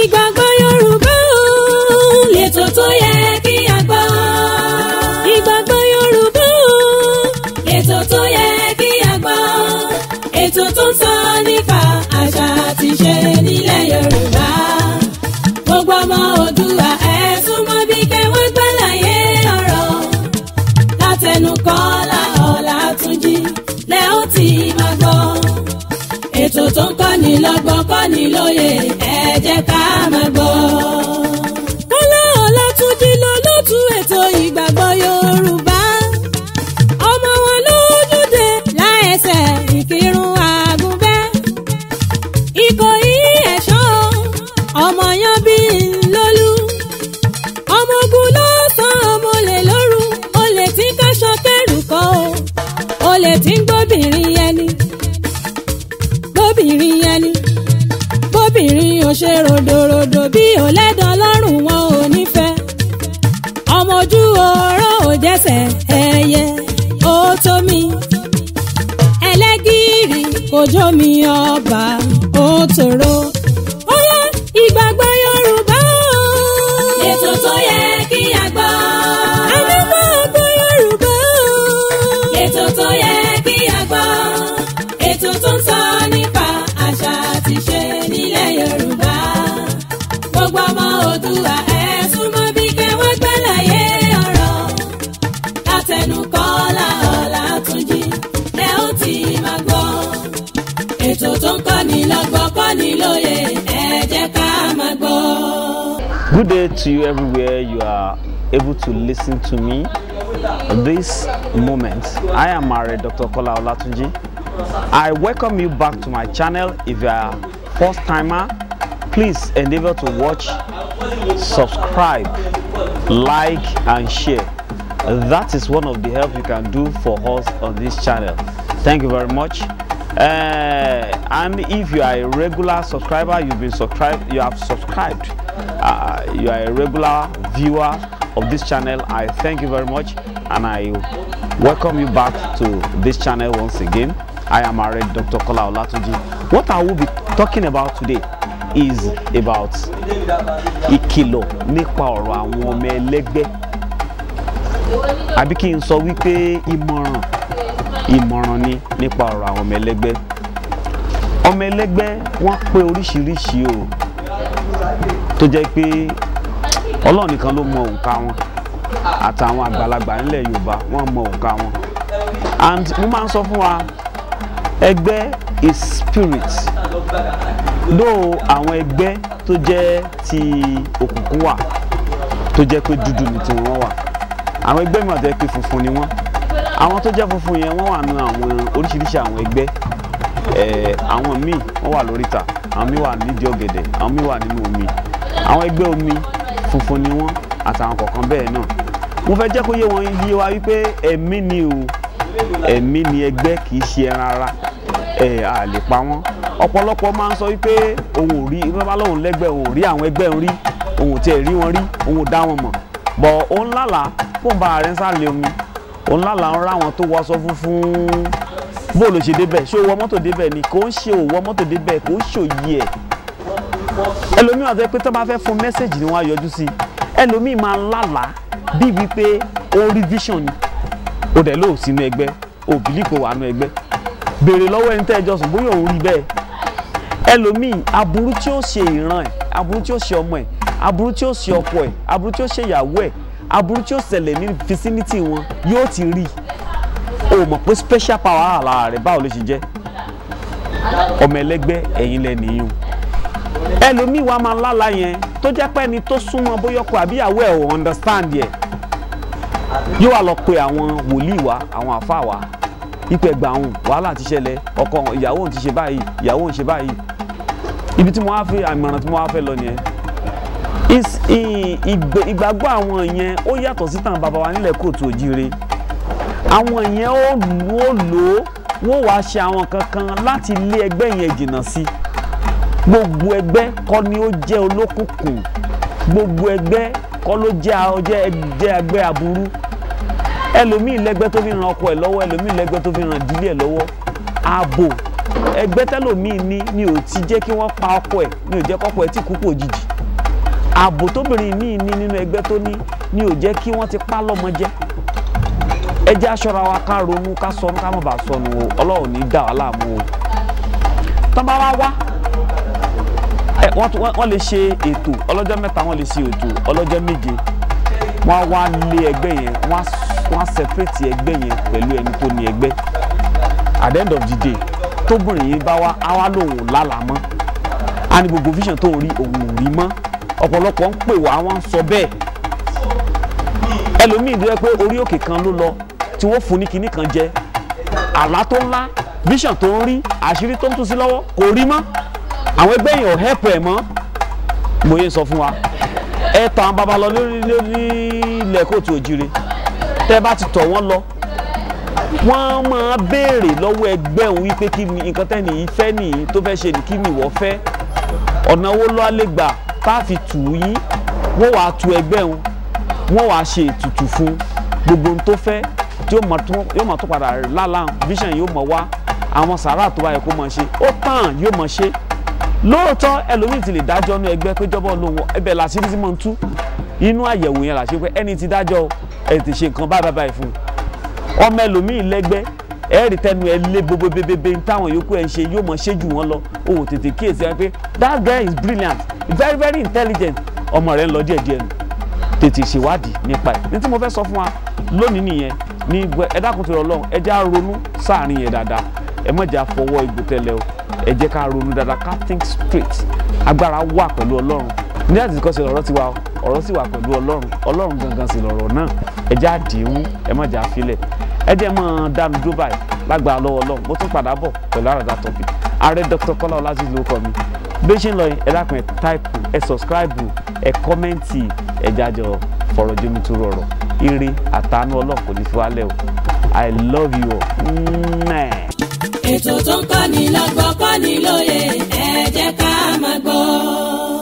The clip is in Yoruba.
Ìgbàgbọ́ Yorùbá lètò tó yẹ kí a gbọ́. Ìgbàgbọ́ Yorùbá lètò tó yẹ kí a gbọ́. Ètò tó ń sọ nípa àṣà àti ìṣe nílẹ̀ Yorùbá. Gbogbo ọmọ Oòduà ẹ súnmọ́ bí kẹwọ́n gbàlàyé ọ̀rọ̀. Látẹnu Kọ́lá Ọlátúnjí lẹ ó ti máa gbọ́. Ètò tó ń kọ́ni lọ́gbọ́n kọ́ni lóye ẹ jẹ́ ká máa gbọ́. Kọ́lá Ọlátúnjí lolóòtú ètò Ìgbàgbọ́ Yorùbá. Ọmọ wọn lójúde láẹsẹ̀ Ìkírun Àgùnbẹ́. Ìkòyí ẹ̀ṣọ́ ọmọ yan bí lólú. Ọmọ ogun ló sàn ọmọ olè lóru. Olè tí ń káṣọ kẹrù kọ́ o. Olè tí ń gbóbìnrin ẹni. Bóbìnrin ò ṣe ròdòròdò bí ò lẹ́dàn lọ́rùn wọn ò nífẹ̀ẹ́. Ọmọ ojú ọ̀rọ̀ ò jẹ́sẹ̀ ẹyẹ ó tó mi. Ẹlẹ́gìrì kò jó mi ọba ó tòrò. Ó yá Ìgbàgbọ́ Yorùbá. Ètò tó yẹ kí a gbọ́. Ìgbàgbọ́ Yorùbá. Ètò tó yẹ kí a gbọ́. Ètò tó ń sọ nípa àṣà àti ìṣe nílẹ̀ Yorùbá. Gbogbo ọmọ Oòduà ẹ súnmọ́ bí kẹwọ́n gbàlàyé ọ̀rọ̀. Látẹnu Kọ́lá Ọlátúnjí lẹ ó ti máa gbọ́. Ètò tó ń kọ́ni lọ́gbọ́n kọ́ni lóye ẹ jẹ́ ká máa gbọ́. Good day to you everywhere you are able to listen to me this moment. I am married Dr. Kọ́lá Ọlátúnjí. I welcome you back to my channel. If you are first timer, please endeavor to watch, subscribe, like and share. That is one of the help you can do for us on this channel. Thank you very much. And if you are a regular subscriber, you have subscribed, you are a regular viewer of this channel, I thank you very much and I welcome you back to this channel once again. I am married Dr. Kọ́lá Ọlátúnjí. What I will be talking about today is about ìkìlọ̀ nípa ọ̀rọ̀ àwọn ọmọ ẹlẹ́gbẹ́. Àbí kí n sọ wípé ìmọ̀ràn ni nípa ọ̀rọ̀ àwọn ọmọ ẹlẹ́gbẹ́. Ọmọ ẹlẹ́gbẹ́ wọ́n pé oríṣiríṣi o. Tó jẹ́ pé Ọlọ́run nìkan ló mọ òǹkà wọn. Àtàwọn àgbàlagbà nílẹ̀ Yorùbá wọ́n mọ òǹkà wọn. And mo máa ń sọ fún wa ẹgbẹ́ is spirit. Though àwọn ẹgbẹ́ tó jẹ́ ti òkùnkùn wà tó jẹ́ pé dúdú ni tí wọ́n wà. Àwọn ẹgbẹ́ mìíràn tó jẹ́ pé funfun ni wọ́n. Àwọn tó jẹ́ funfun yẹn wọ́n wà nínú àwọn oríṣiríṣi àwọn ẹgbẹ́. Àwọn míì wọ́n wà lóríta, àwọn míì wà nídìí ọ̀gẹ̀dẹ̀, àwọn míì wà nínú omi. Àwọn ẹgbẹ́ omi funfun ni wọ́n àtàwọn kọ̀ọ̀kan bẹ́ẹ̀ náà. Mo fẹ́ jẹ́ kó yé wọn yé wa wípé ẹ̀mí ni o. Ẹ̀mí ni ẹgbẹ́ kì í ṣe ẹran ara. A lè pa wọ́n. Ọ̀pọ̀lọpọ̀ máa ń sọ wípé òun ò rí bá lóun lẹ́gbẹ́ òun ò rí àwọn ẹgbẹ́ òun rí, òun ò tiẹ̀ rí wọn rí, òun ò dá wọn mọ̀. Bọ̀ òun lálàá fóun bá rẹ̀ ń sálẹ̀ omi. Òun lálàá ń rá wọn tó wọṣọ funfun. Bó ló ṣe débẹ̀? Ṣé o wọ mọ́tò débẹ̀ ni? Kò ń ṣe ò wọ mọ́tò débẹ̀, kò ń ṣòye ẹ̀. Ẹlòmíràn sọ pé tó bá fẹ́ fún mẹ́sẹ̀jì ni wọ́n á yọjú sí. Ẹlòmíì máa ń lálàá bí wípé ó rí vision ni. Ó dẹ̀ lóò sínú ẹgbẹ́, ó bìlí kò wà nú ẹgbẹ́. Béèrè lọ́wọ́ ẹni tẹ́ ẹ jọ sùn bóyá òun rí bẹ́ẹ̀. Ẹlòmíì aburú tí ó ṣe ìran ẹ̀, aburú tí ó ṣe ọmọ ẹ̀, aburú tí ó ṣe ọkọ ẹ̀, aburú tí ó ṣe ìyàwó ẹ̀, aburú tí ó ṣẹlẹ̀ ní vicinity wọn yóò ti rí. O mọ̀ pé special power àlà rẹ̀ báwo ló ṣe jẹ́. Ọmọ ẹlẹ́gbẹ́ ẹ̀yin lẹ nìyún. Ẹlòmíì wa máa lálàá yẹn tó jẹ́ pé ẹni tó súnmọ́ bóyá ọkọ àbí ìyàwó ẹ̀ ò understand yẹ. Yóò wá lọ pe àwọn wòlíì wa, àwọn àfáà wa. Ipe ẹgbà òun wàhálà ti ṣẹlẹ̀, ọkọ ìyàwó òun ti ṣe báyìí, ìyàwó òun ṣe báyìí. Ibi tí mo wá fẹ́ àmọ̀ràn tí mo wá fẹ́ lọ nìyẹn. Ìgbàgbọ́ àwọn yẹn ó yàtọ̀ sí tàn bàbá wa nílẹ̀ Kóòtù Òjíire. Àwọn yẹn ó lò ó wọ́n wá ṣe àwọn kankan láti lé ẹgbẹ́ yẹn jìnnà sí. Gbogbo ẹgbẹ́ kọ́ ni ó jẹ́ olókùnkùn. Gbogbo ẹgbẹ́ kọ́ ló jẹ́ ẹgbẹ́ aburú. Ẹlòmíì lẹ́gbẹ́ tó fi ran ọkọ ẹ̀ lọ́wọ́, ẹlòmíì lẹ́gbẹ́ tó fi ran ìdílé ẹ̀ lọ́wọ́. Ààbò ẹgbẹ́ tẹ́lòmíì ní ò ti jẹ́ kí wọ́n pa ọkọ ẹ̀, ní ò jẹ́ kọ́kọ́ ẹ̀ tí kú kò jìjì. ààbò tóbìnrin míì ní nínú ẹgbẹ́ tó ní ò jẹ́ kí wọ́n ti pa lọ́mọ jẹ́. Ẹ jẹ́ aṣọ́ra wa ká ronú ká sọnù ká má bàa sọnù o, Ọlọ́run ní dà wá láàmú o. Tán bá wá wọ́n lè ṣe ètò ọlọ́jọ́ mẹ́ta, wọ́n lè ṣe ètò ọlọ́jọ́ méje, wọ́n wá lé ẹgbẹ́ yẹn, wọ́n separate ẹgbẹ́ yẹn pẹ̀lú ẹni tó ní ẹgbẹ́. At the end of the day tóbìnrin yìí bá wá á lòun lálàá mọ́, á ní gbogbo vision tó ń rí òun ò rí mọ́. Ọ̀pọ̀lọpọ̀ ń pè wá wọ́n ń sọ bẹ́ẹ̀. Ẹlòmíì dúró pé orí òkè kan ló lọ tí wọ́n fún ní kinní kan jẹ, àlá tó ńlá vision tó ń rí àṣírí tó ń tú sí lọ́wọ́ kò rí mọ́. Àwọn ẹgbẹ́ yẹn ò help ẹ̀ mọ́. Mo yẹ sọ fún wa, ẹ tọ̀ àwọn baba lọ lórí ilẹ̀ kóòtù òjire, tẹ́ bá ti tọ̀ wọ́n lọ wọ́n máa béèrè lọ́wọ́ ẹgbẹ́ òun wípé kí ni nǹkan tẹ́ni yìí fẹ́ nìyí tó fẹ́ ṣe ní kí ni ìwọ fẹ́, ọ̀nà owó lọ́ọ́ lè gbà tá a fi tù yín. Wọ́n wàá tu ẹgbẹ́ òun, wọ́n wàá ṣe ètùtù fún gbogbo ohun tó fẹ́ tí yóò mọ̀ tó padà lálàá vision yóò mọ̀ wá, àwọn sàrà tó bá yẹ kó mọ̀ ṣe ó tàn yóò mọ̀ ṣe. Lóòótọ́ ẹlòmíì ti lè dájọ́ nú ẹgbẹ́ pé jọ́bọ̀ lóhun ẹbẹ̀ làṣírí tí mò ń tú inú àyẹ̀wò yẹn làṣírí pé ẹni tí dájọ́ ẹ ti ṣe nǹkan báyìí fún ọmọ ẹlòmíì lẹ́gbẹ́ ẹ̀rì tẹnu ẹ lé gbogbo bébébé táwọn yòókù ẹ ń ṣe yóò mọ̀ ṣe jù wọ́n lọ. O ò tètè kíyèsí ẹ pé that guy is brilliant, very very intelligent, ọmọ rẹ ń lọ díẹ̀díẹ̀ nù. Tètè ṣèwádìí nípa ẹ̀. Ní tí mo fẹ́ sọ fún wa lónìí nìyẹn ní ẹ dákun tó Ọlọ́run ẹ jẹ́ á ronú sáàrin yẹn dáadáa, ẹ má jẹ́ á fọwọ́ igbó tẹ́lẹ̀ o, ẹ jẹ́ ká ronú dáadáa ká think straight. Agbára wà pẹ̀lú Ọlọ́run ní àti kọ́ sí ọ̀rọ̀ tiwa ọ̀rọ̀ sì wà pẹ̀lú Ọlọ́run gangan sí lọ̀rọ̀ náà. Ẹ jẹ́ á dìímú, ẹ má jẹ́ á filẹ̀, ẹ jẹ́ mọ́ dánu dúró báyìí lágbára lọ́wọ́ Ọlọ́run. Mo tún padà bọ̀ pẹ̀lú àràdà topic. Ààrẹ Dr. Kọ́lá Ọlájídé lórúkọ mi. Bí ṣe ń lọ yẹn ẹ dákun ẹ táìpù, ẹ sọ̀scribe, ẹ kọ́mẹ́ǹtì, ẹ jájọ fọ̀rọ̀ jomi tó rọrọ̀. Ire àtàánú Ọlọ́run kò ní fi wálẹ̀ o. I love you all. Ètò tó ń kọ́ni lọ́gbọ́n.